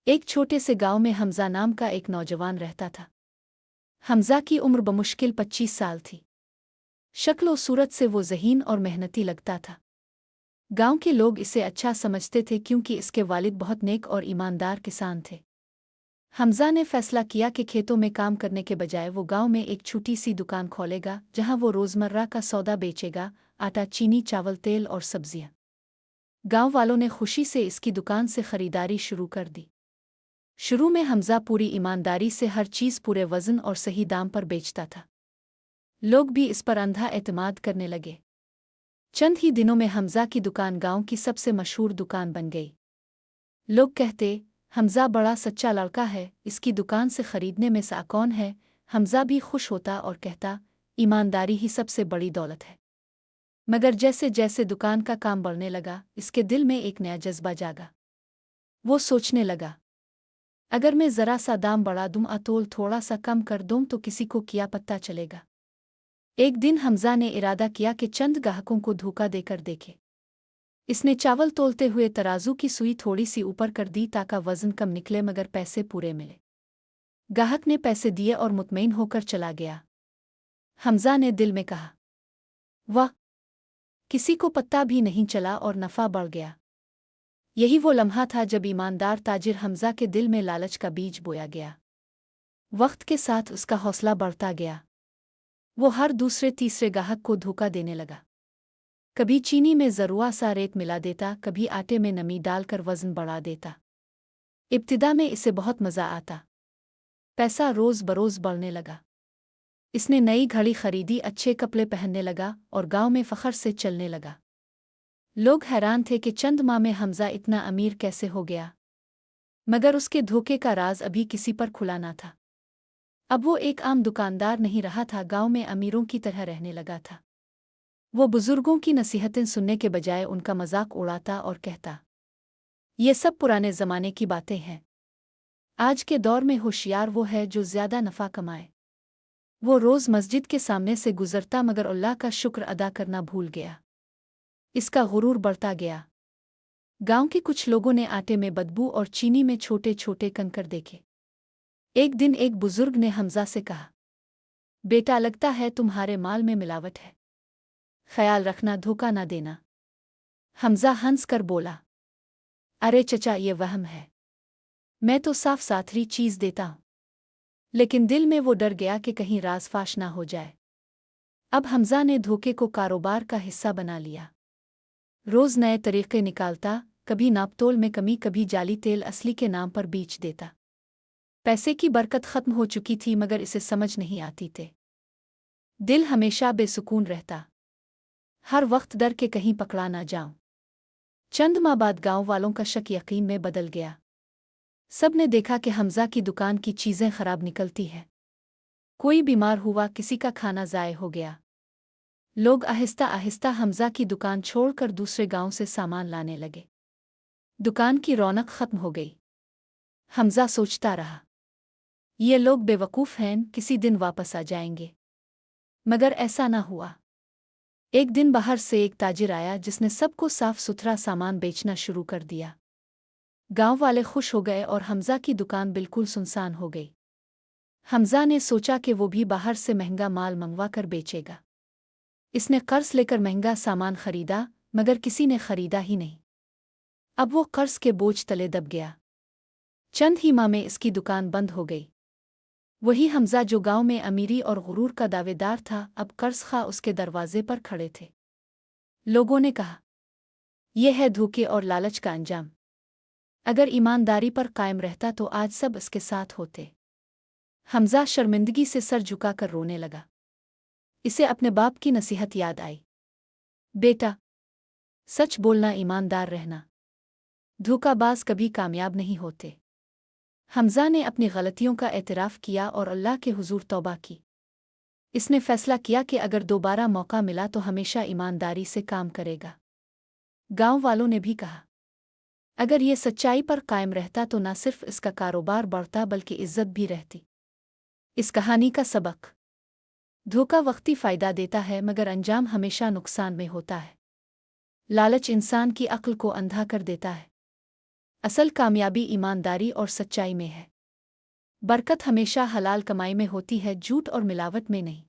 एक छोटे से गांव में हमजा नाम का एक नौजवान रहता था। हमजा की उम्र बमुश्किल 25 साल थी। शक्ल और सूरत से वो ज़हीन और मेहनती लगता था। गांव के लोग इसे अच्छा समझते थे क्योंकि इसके वालिद बहुत नेक और ईमानदार किसान थे। हमजा ने फैसला किया कि खेतों में काम करने के बजाय वो गांव में एक छोटी सी दुकान खोलेगा जहां वो रोज़मर्रा का सौदा बेचेगा, आटा, चीनी, चावल, तेल और सब्जियां। गांव वालों ने खुशी से इसकी दुकान से खरीदारी शुरू कर दी। शुरू में हमजा पूरी ईमानदारी से हर चीज़ पूरे वज़न और सही दाम पर बेचता था। लोग भी इस पर अंधा एतमाद करने लगे। चंद ही दिनों में हमजा की दुकान गांव की सबसे मशहूर दुकान बन गई। लोग कहते, हमजा बड़ा सच्चा लड़का है, इसकी दुकान से खरीदने में सा कौन है। हमजा भी खुश होता और कहता, ईमानदारी ही सबसे बड़ी दौलत है। मगर जैसे जैसे दुकान का काम बढ़ने लगा, इसके दिल में एक नया जज्बा जागा। वो सोचने लगा, अगर मैं ज़रा सा दाम बढ़ा दूं, अतोल थोड़ा सा कम कर दूं तो किसी को क्या पता चलेगा। एक दिन हमजा ने इरादा किया कि चंद ग्राहकों को धोखा देकर देखे। इसने चावल तोलते हुए तराजू की सुई थोड़ी सी ऊपर कर दी ताकि वज़न कम निकले मगर पैसे पूरे मिले। ग्राहक ने पैसे दिए और मुतमईन होकर चला गया। हमजा ने दिल में कहा, वाह, किसी को पता भी नहीं चला और नफ़ा बढ़ गया। यही वो लम्हा था जब ईमानदार ताजिर हमजा के दिल में लालच का बीज बोया गया। वक्त के साथ उसका हौसला बढ़ता गया। वो हर दूसरे तीसरे ग्राहक को धोखा देने लगा। कभी चीनी में ज़रूआ सा रेत मिला देता, कभी आटे में नमी डालकर वज़न बढ़ा देता। इब्तिदा में इसे बहुत मज़ा आता। पैसा रोज़ बरोज़ बढ़ने लगा। इसने नई घड़ी खरीदी, अच्छे कपड़े पहनने लगा और गांव में फ़ख्र से चलने लगा। लोग हैरान थे कि चंद माह में हमजा इतना अमीर कैसे हो गया। मगर उसके धोखे का राज अभी किसी पर खुला ना था। अब वो एक आम दुकानदार नहीं रहा था, गांव में अमीरों की तरह रहने लगा था। वो बुजुर्गों की नसीहतें सुनने के बजाय उनका मजाक उड़ाता और कहता, ये सब पुराने ज़माने की बातें हैं। आज के दौर में होशियार वो है जो ज़्यादा नफ़ा कमाए। वो रोज़ मस्जिद के सामने से गुज़रता मगर अल्लाह का शुक्र अदा करना भूल गया। इसका गुरूर बढ़ता गया। गांव के कुछ लोगों ने आटे में बदबू और चीनी में छोटे छोटे कंकड़ देखे। एक दिन एक बुजुर्ग ने हमजा से कहा, बेटा, लगता है तुम्हारे माल में मिलावट है। ख्याल रखना, धोखा ना देना। हमजा हंस कर बोला, अरे चचा, ये वहम है। मैं तो साफ साथरी चीज़ देता हूँ। लेकिन दिल में वो डर गया कि कहीं राज फाश ना हो जाए। अब हमजा ने धोखे को कारोबार का हिस्सा बना लिया। रोज़ नए तरीक़े निकालता, कभी नापतोल में कमी, कभी जाली तेल असली के नाम पर बेच देता। पैसे की बरकत ख़त्म हो चुकी थी मगर इसे समझ नहीं आती थी। दिल हमेशा बेसुकून रहता, हर वक्त डर के कहीं पकड़ा ना जाऊं। चंद माह बाद गांव वालों का शक यकीन में बदल गया। सब ने देखा कि हमजा की दुकान की चीज़ें खराब निकलती हैं। कोई बीमार हुआ, किसी का खाना ज़ाय हो गया। लोग आहिस्ता आहिस्ता हमजा की दुकान छोड़कर दूसरे गांव से सामान लाने लगे। दुकान की रौनक ख़त्म हो गई। हमजा सोचता रहा, ये लोग बेवकूफ़ हैं, किसी दिन वापस आ जाएंगे। मगर ऐसा ना हुआ। एक दिन बाहर से एक ताजिर आया जिसने सबको साफ सुथरा सामान बेचना शुरू कर दिया। गांव वाले खुश हो गए और हमजा की दुकान बिल्कुल सुनसान हो गई। हमजा ने सोचा कि वो भी बाहर से महंगा माल मंगवा कर बेचेगा। इसने कर्ज लेकर महंगा सामान खरीदा मगर किसी ने खरीदा ही नहीं। अब वो कर्ज के बोझ तले दब गया। चंद ही माह में इसकी दुकान बंद हो गई। वही हमजा जो गांव में अमीरी और गुरूर का दावेदार था, अब कर्ज़-ख़्वाह उसके दरवाजे पर खड़े थे। लोगों ने कहा, यह है धोखे और लालच का अंजाम। अगर ईमानदारी पर कायम रहता तो आज सब इसके साथ होते। हमजा शर्मिंदगी से सर झुकाकर रोने लगा। इसे अपने बाप की नसीहत याद आई, बेटा, सच बोलना, ईमानदार रहना। धोखाबाज कभी कामयाब नहीं होते। हमजा ने अपनी गलतियों का एतराफ़ किया और अल्लाह के हुजूर तौबा की। इसने फैसला किया कि अगर दोबारा मौका मिला तो हमेशा ईमानदारी से काम करेगा। गांव वालों ने भी कहा, अगर ये सच्चाई पर कायम रहता तो न सिर्फ इसका कारोबार बढ़ता बल्कि इज्जत भी रहती। इस कहानी का सबक, धोखा वक्ती फ़ायदा देता है मगर अंजाम हमेशा नुकसान में होता है। लालच इंसान की अक्ल को अंधा कर देता है। اصل کامیابی ایمانداری اور سچائی میں ہے۔ برکت ہمیشہ حلال کمائی میں ہوتی ہے، جھوٹ اور ملاوٹ میں نہیں۔